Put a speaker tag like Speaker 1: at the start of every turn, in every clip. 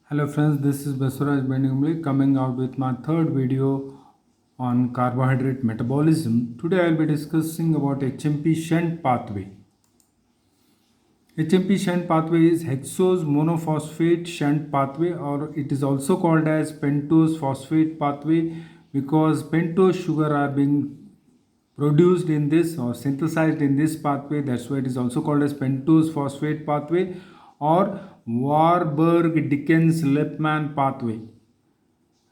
Speaker 1: Hello friends, this is Basuraj Beningumli coming out with my third video on carbohydrate metabolism. Today I will be discussing about HMP shunt pathway. HMP shunt pathway is hexose monophosphate shunt pathway, or it is also called as pentose phosphate pathway, because pentose sugar are being produced in this or synthesized in this pathway. That's why it is also called as pentose phosphate pathway or Warburg-Dickens-Lippmann pathway,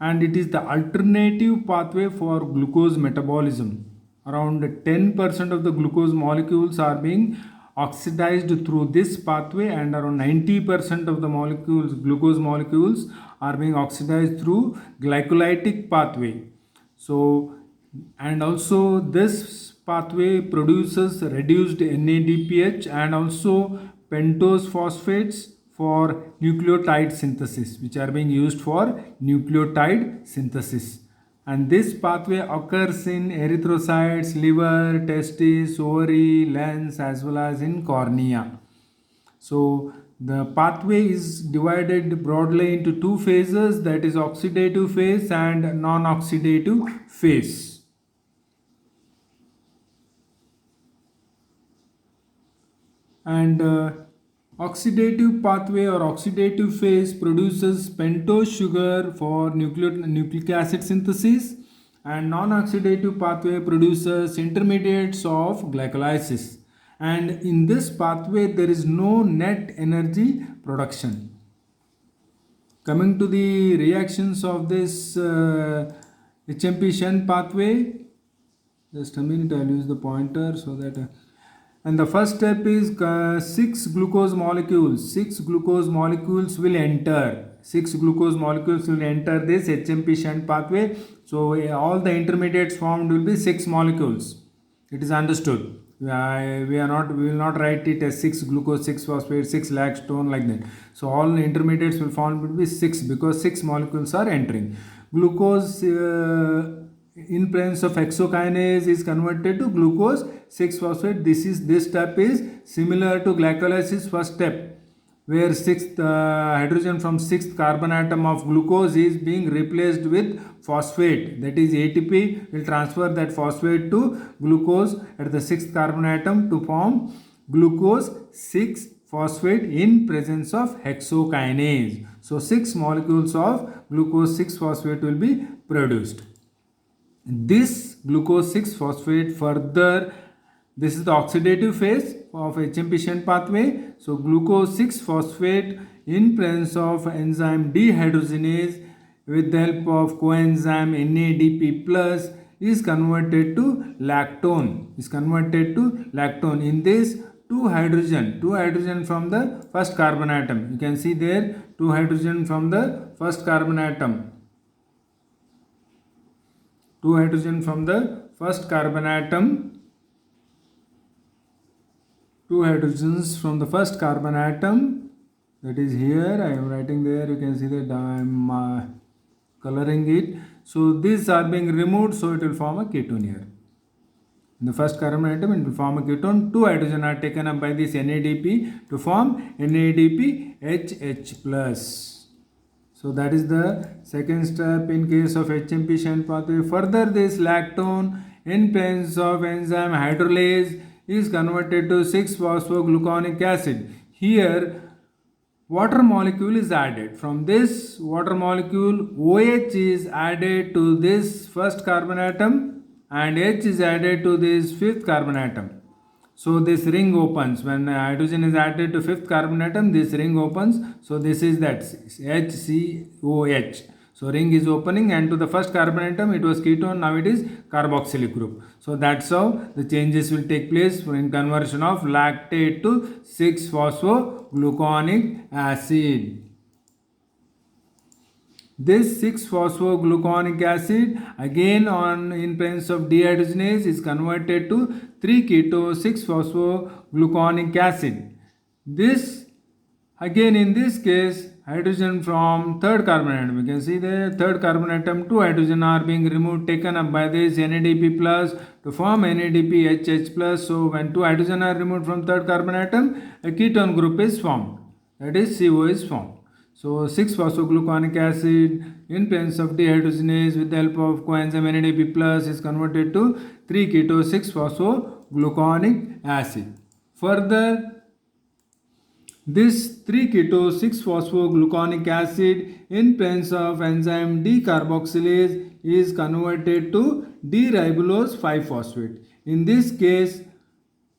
Speaker 1: and it is the alternative pathway for glucose metabolism. Around 10% of the glucose molecules are being oxidized through this pathway, and around 90% of the glucose molecules are being oxidized through glycolytic pathway. So, and also this pathway produces reduced NADPH and also pentose phosphates for nucleotide synthesis, which are being used for nucleotide synthesis. And this pathway occurs in erythrocytes, liver, testes, ovary, lens, as well as in cornea. So the pathway is divided broadly into two phases, that is oxidative phase and non-oxidative phase. And oxidative pathway or oxidative phase produces pentose sugar for nucleic acid synthesis, and non-oxidative pathway produces intermediates of glycolysis. And in this pathway there is no net energy production. Coming to the reactions of this HMP shunt pathway, just a minute, I'll use the pointer so that and the first step is 6 glucose molecules. 6 glucose molecules will enter. 6 glucose molecules will enter this HMP shunt pathway. So all the intermediates formed will be 6 molecules. It is understood. We will not write it as 6 glucose, 6 phosphate, 6 lactone like that. So all the intermediates will form will be 6 because 6 molecules are entering. Glucose in presence of hexokinase is converted to glucose 6-phosphate. This step is similar to glycolysis first step, where sixth hydrogen from sixth carbon atom of glucose is being replaced with phosphate, that is ATP will transfer that phosphate to glucose at the sixth carbon atom to form glucose 6-phosphate in presence of hexokinase. So 6 molecules of glucose 6-phosphate will be produced. This glucose 6-phosphate further, this is the oxidative phase of HMP shunt pathway. So glucose 6-phosphate in presence of enzyme dehydrogenase with the help of coenzyme NADP plus is converted to lactone. In this, two hydrogen from the first carbon atom. You can see there 2 hydrogen from the first carbon atom. 2 hydrogen from the first carbon atom. 2 hydrogens from the first carbon atom, that is here I am writing there. You can see that I am coloring it. So these are being removed, so it will form a ketone here. In the first carbon atom it will form a ketone. 2 hydrogen are taken up by this NADP to form NADPHH plus. So that is the second step in case of HMP shunt pathway. Further, this lactone in presence of enzyme hydrolase is converted to 6-phosphogluconic acid. Here water molecule is added. From this water molecule, OH is added to this first carbon atom and H is added to this fifth carbon atom. So this ring opens. When hydrogen is added to fifth carbon atom, this ring opens. So this is that HCOH. So ring is opening, and to the first carbon atom it was ketone, now it is carboxylic group. So that's how the changes will take place in conversion of lactate to 6-phosphogluconic acid. This 6-phosphogluconic acid again in presence of dehydrogenase is converted to 3-keto 6-phosphogluconic acid. This again in this case hydrogen from third carbon atom. You can see the third carbon atom, 2 hydrogen are being removed, taken up by this NADP plus to form NADPHH plus. So when 2 hydrogen are removed from third carbon atom, a ketone group is formed, that is CO is formed. So 6-phosphogluconic acid in presence of dehydrogenase with the help of coenzyme NADP plus is converted to 3-keto-6-phosphogluconic acid. Further, this 3-keto-6-phosphogluconic acid in presence of enzyme D-carboxylase is converted to D-ribulose 5-phosphate. In this case,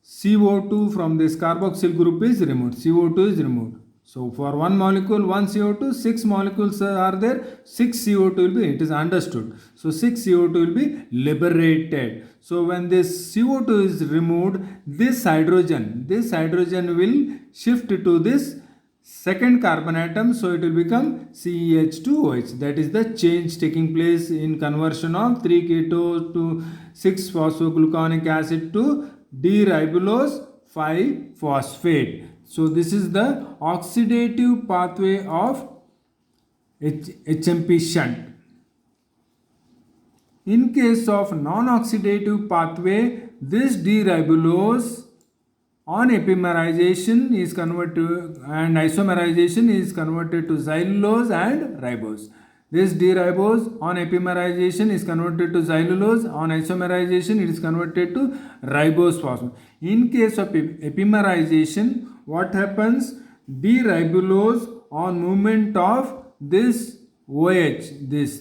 Speaker 1: CO2 from this carboxyl group is removed. CO2 is removed. So for one molecule, one CO2, 6 molecules are there, 6 CO2 will be, it is understood. So 6 CO2 will be liberated. So when this CO2 is removed, this hydrogen will shift to this second carbon atom, so it will become CH2OH. That is the change taking place in conversion of 3-keto to 6-phosphogluconic acid to D-ribulose 5-phosphate. So this is the oxidative pathway of HMP shunt. In case of non-oxidative pathway, this D-ribulose on epimerization is converted and isomerization is converted to xylulose and ribose. This D-ribose on epimerization is converted to xylulose, on isomerization it is converted to ribose phosphate. In case of epimerization, what happens? D-ribulose on movement of this OH, this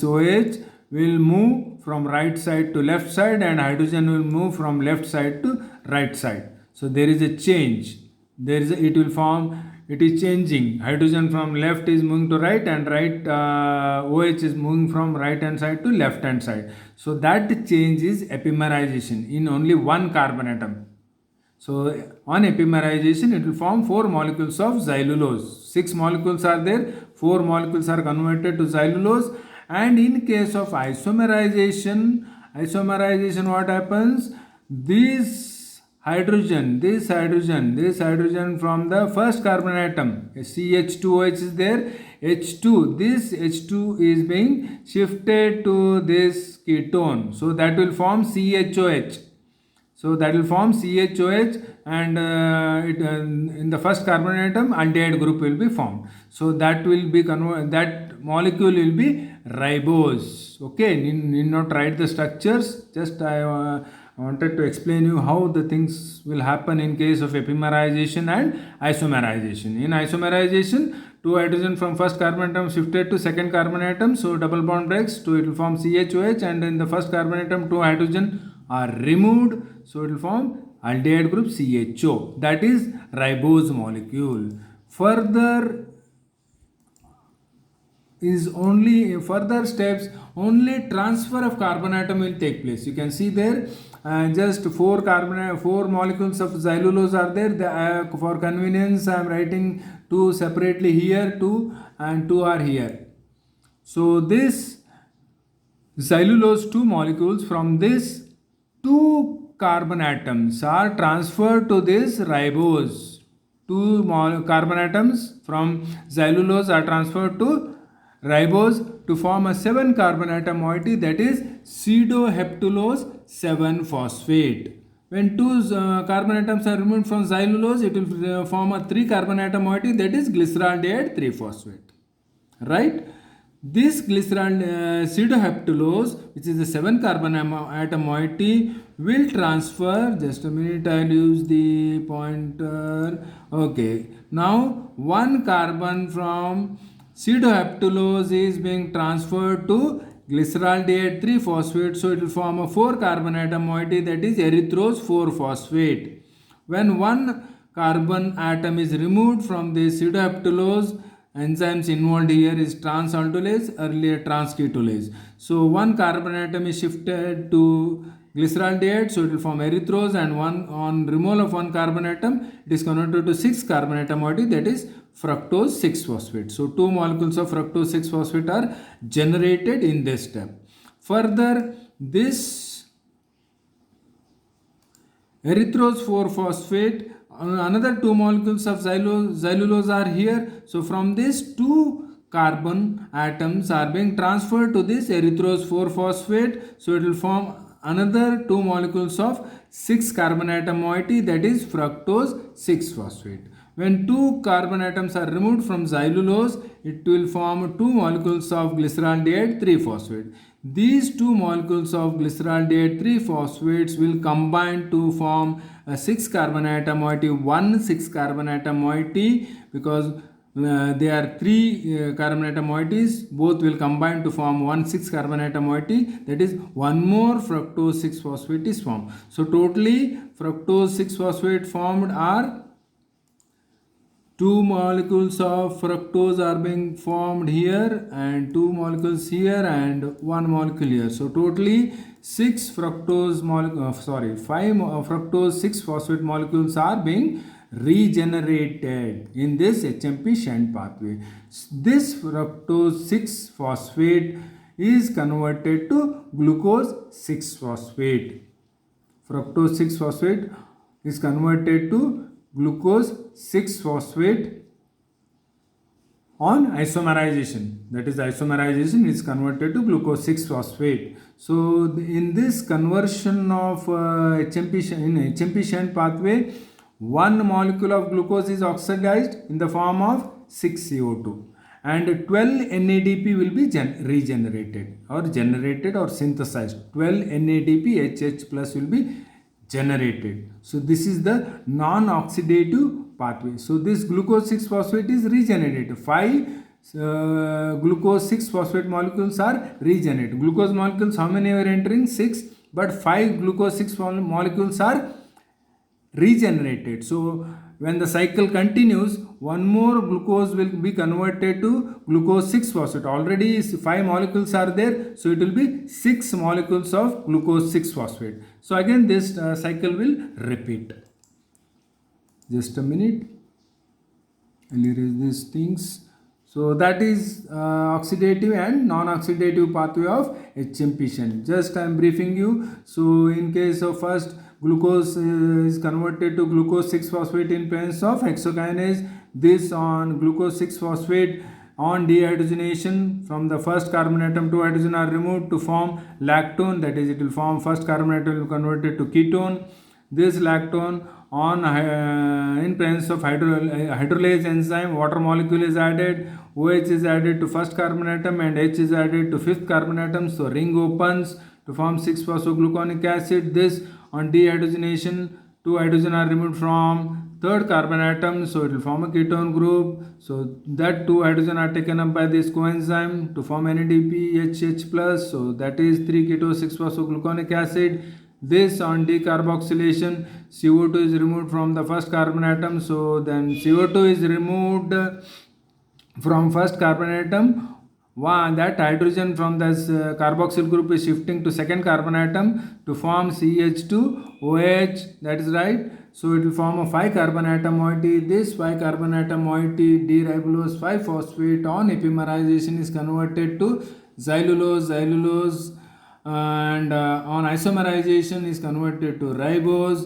Speaker 1: OH will move from right side to left side and hydrogen will move from left side to right side. So there is a change. It is changing. Hydrogen from left is moving to right and OH is moving from right hand side to left hand side. So that change is epimerization in only one carbon atom. So on epimerization it will form 4 molecules of xylulose. 6 molecules are there, 4 molecules are converted to xylulose. And in case of isomerization what happens? This hydrogen from the first carbon atom, CH2OH is there, H2, this H2 is being shifted to this ketone. So that will form CHOH. And in the first carbon atom aldehyde group will be formed. So that molecule will be ribose. Okay, need not write the structures, just I wanted to explain you how the things will happen in case of epimerization and isomerization. In isomerization, 2 hydrogen from first carbon atom shifted to second carbon atom, so double bond breaks, so it will form CHOH, and in the first carbon atom 2 hydrogen are removed, so it will form aldehyde group CHO, that is ribose molecule. Further steps, only transfer of carbon atom will take place. You can see there just 4 molecules of xylulose are there. For convenience I am writing 2 separately here, 2 and 2 are here. So this xylulose 2 molecules from this 2 carbon atoms are transferred to this ribose. 2 carbon atoms from xylulose are transferred to ribose to form a 7 carbon atom moiety, that is pseudoheptulose 7-phosphate. When 2 carbon atoms are removed from xylulose, it will form a 3 carbon atom moiety, that is glyceraldehyde 3-phosphate. Right? This pseudoheptulose, which is the 7 carbon atom moiety, will transfer, just a minute, I will use the pointer. Okay, now 1 carbon from pseudoheptulose is being transferred to glyceraldehyde 3-phosphate, so it will form a 4 carbon atom moiety, that is erythrose 4-phosphate. When 1 carbon atom is removed from the pseudoheptulose, enzymes involved here is trans-aldolase, earlier trans-ketolase. So 1 carbon atom is shifted to glyceraldehyde, so it will form erythrose, and on removal of 1 carbon atom, it is converted to 6 carbon atom moiety, that is fructose 6-phosphate. So 2 molecules of fructose 6-phosphate are generated in this step. Further, this erythrose 4-phosphate, another 2 molecules of xylulose are here. So from these 2 carbon atoms are being transferred to this erythrose 4-phosphate, so it will form another 2 molecules of 6 carbon atom moiety, that is fructose 6-phosphate. When two carbon atoms are removed from xylulose, it will form two molecules of glyceraldehyde 3-phosphate. These two molecules of glyceraldehyde 3-phosphates will combine to form a 6 carbon atom moiety, 1 6 carbon atom moiety, because they are three carbon atom moieties, both will combine to form 1 6 carbon atom moiety, that is one more fructose 6 phosphate is formed. So totally fructose 6 phosphate formed are two molecules of fructose are being formed here, and two molecules here, and one molecule here. So totally 6 fructose molecules, 5 fructose 6 phosphate molecules are being regenerated in this HMP shunt pathway. This fructose 6 phosphate is converted to glucose 6 phosphate. Fructose 6 phosphate is converted to glucose 6 phosphate on isomerization. That is, isomerization is converted to glucose 6 phosphate. So in this conversion of HMP shunt pathway, one molecule of glucose is oxidized in the form of 6CO2, and 12 NADP will be regenerated or generated or synthesized. 12 NADP HH plus will be generated. So this is the non-oxidative pathway. So this glucose 6 phosphate is regenerated. 5 glucose 6 phosphate molecules are regenerated. Glucose molecules, how many are entering? 6, but 5 glucose 6 molecules are regenerated. So when the cycle continues, one more glucose will be converted to glucose 6 phosphate. Already 5 molecules are there, so it will be 6 molecules of glucose 6 phosphate. So again this cycle will repeat. Just a minute, I'll erase these things. So that is oxidative and non-oxidative pathway of HMP shunt. Just I am briefing you. So in case of first, glucose is converted to glucose 6 phosphate in presence of hexokinase. This on glucose 6 phosphate on dehydrogenation, from the first carbon atom, 2 hydrogen are removed to form lactone. That is, it will form first carbon atom will be converted to ketone. This lactone on in presence of hydrolase enzyme, water molecule is added, OH is added to first carbon atom, and H is added to fifth carbon atom. So ring opens to form 6-phosphogluconic acid. This on dehydrogenation, 2 hydrogen are removed from third carbon atom, so it will form a ketone group. So that 2 hydrogen are taken up by this coenzyme to form NADP HH plus. So that is 3-keto 6-phosphogluconic acid. This on decarboxylation, CO2 is removed from the first carbon atom. So then CO2 is removed from first carbon atom. That hydrogen from this carboxyl group is shifting to second carbon atom to form CH2OH. That is right. So it will form a 5 carbon atom moiety. This 5 carbon atom moiety, D-ribulose 5-phosphate, on epimerization is converted to xylulose, and on isomerization is converted to ribose.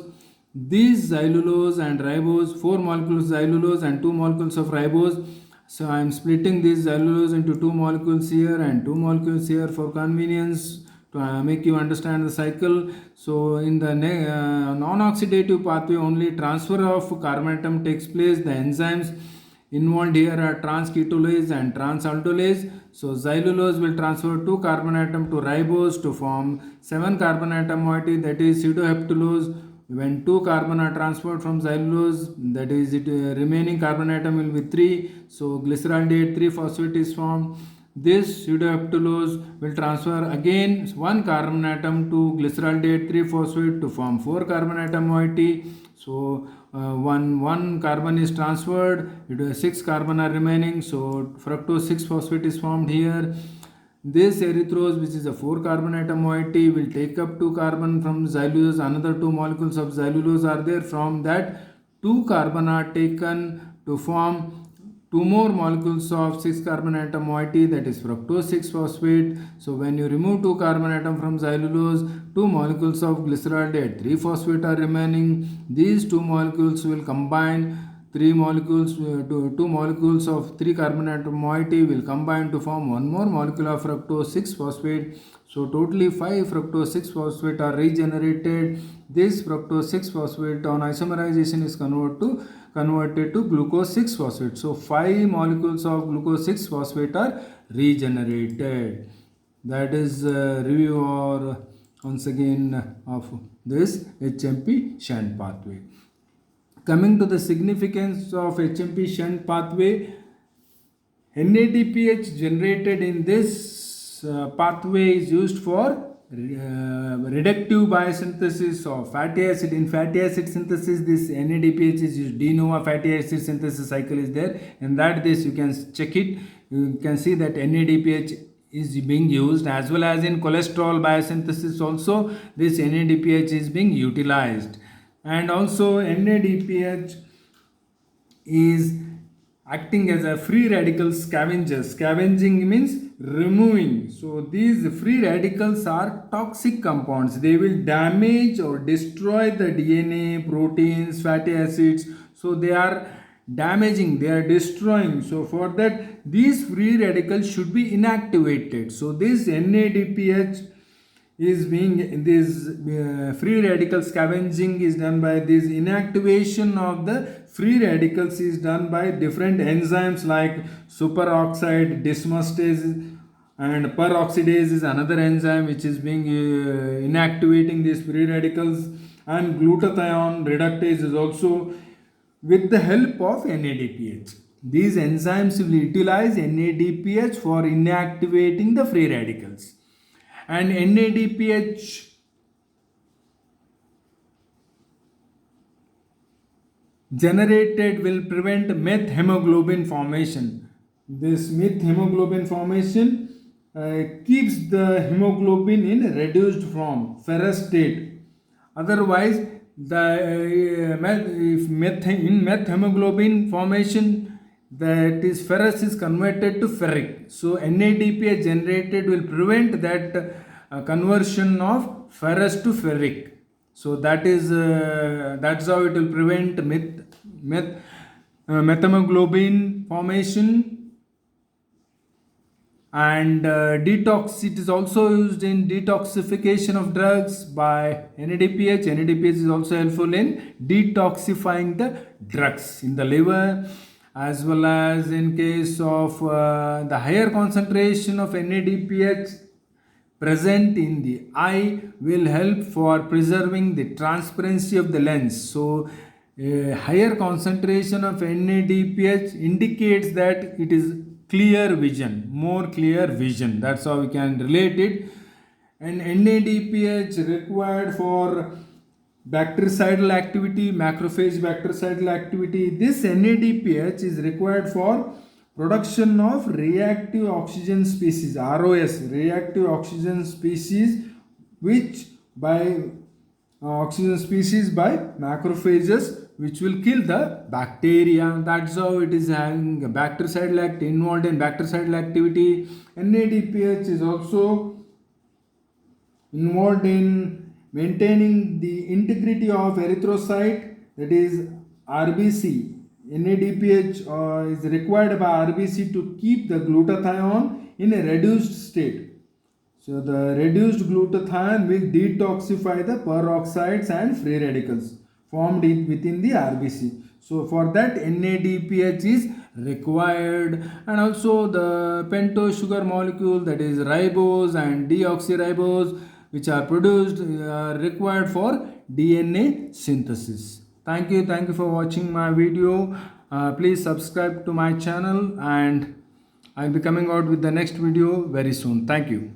Speaker 1: These xylulose and ribose, 4 molecules xylulose and 2 molecules of ribose. So I am splitting this xylulose into 2 molecules here and 2 molecules here for convenience to make you understand the cycle. So in the non-oxidative pathway, only transfer of carbon atom takes place. The enzymes involved here are transketolase and transaldolase. So xylulose will transfer 2 carbon atom to ribose to form 7 carbon atom moiety, that is pseudoheptulose. When 2 carbon are transferred from xylulose, that is remaining carbon atom will be 3. So glyceraldehyde 3-phosphate is formed. This pseudoheptulose will transfer again 1 carbon atom to glyceraldehyde 3-phosphate to form 4 carbon atom moiety. So one carbon is transferred, 6 carbon are remaining, so fructose 6-phosphate is formed here. This erythrose, which is a 4 carbon atom moiety, will take up 2 carbon from xylulose. Another 2 molecules of xylulose are there. From that, 2 carbon are taken to form 2 more molecules of 6 carbon atom moiety, that is fructose 6-phosphate. So when you remove 2 carbon atom from xylulose, 2 molecules of glyceraldehyde 3-phosphate are remaining. These 2 molecules will combine two molecules of 3 carbon atom moiety will combine to form one more molecule of fructose 6 phosphate. So totally 5 fructose 6 phosphate are regenerated. This fructose 6 phosphate on isomerization is converted to glucose 6 phosphate. So 5 molecules of glucose 6 phosphate are regenerated. That is a review or once again of this HMP shunt pathway. Coming to the significance of HMP shunt pathway, NADPH generated in this pathway is used for reductive biosynthesis of fatty acid. In fatty acid synthesis, this NADPH is used. De novo fatty acid synthesis cycle is there. In that this you can check it. You can see that NADPH is being used, as well as in cholesterol biosynthesis also this NADPH is being utilized. And also NADPH is acting as a free radical scavenger. Scavenging means removing. So these free radicals are toxic compounds. They will damage or destroy the DNA, proteins, fatty acids. So they are damaging, they are destroying. So for that these free radicals should be inactivated. So this NADPH is being this free radical scavenging is done by this inactivation of the free radicals is done by different enzymes like superoxide dismutase, and peroxidase is another enzyme which is being inactivating these free radicals, and glutathione reductase is also with the help of NADPH. These enzymes will utilize NADPH for inactivating the free radicals. And NADPH generated will prevent methemoglobin formation. This methemoglobin formation keeps the hemoglobin in reduced form, ferrous state. Otherwise, in methemoglobin formation, that is ferrous is converted to ferric. So NADPH generated will prevent that conversion of ferrous to ferric. So that's how it will prevent methemoglobin formation. And detox, it is also used in detoxification of drugs by NADPH. NADPH is also helpful in detoxifying the drugs in the liver, as well as in case of the higher concentration of NADPH present in the eye will help for preserving the transparency of the lens. So higher concentration of NADPH indicates that it is clear vision, more clear vision. That's how we can relate it. And NADPH required for bactericidal activity, macrophage bactericidal activity. This NADPH is required for production of reactive oxygen species, ROS, reactive oxygen species, which by oxygen species by macrophages, which will kill the bacteria. That's how it is having bactericidal involved in bactericidal activity. NADPH is also involved in maintaining the integrity of erythrocyte, that is RBC. NADPH is required by RBC to keep the glutathione in a reduced state. So the reduced glutathione will detoxify the peroxides and free radicals formed within the RBC. So for that NADPH is required, and also the pentose sugar molecule, that is ribose and deoxyribose, which are produced required for DNA synthesis. Thank you for watching my video. Please subscribe to my channel, and I'll be coming out with the next video very soon. Thank you.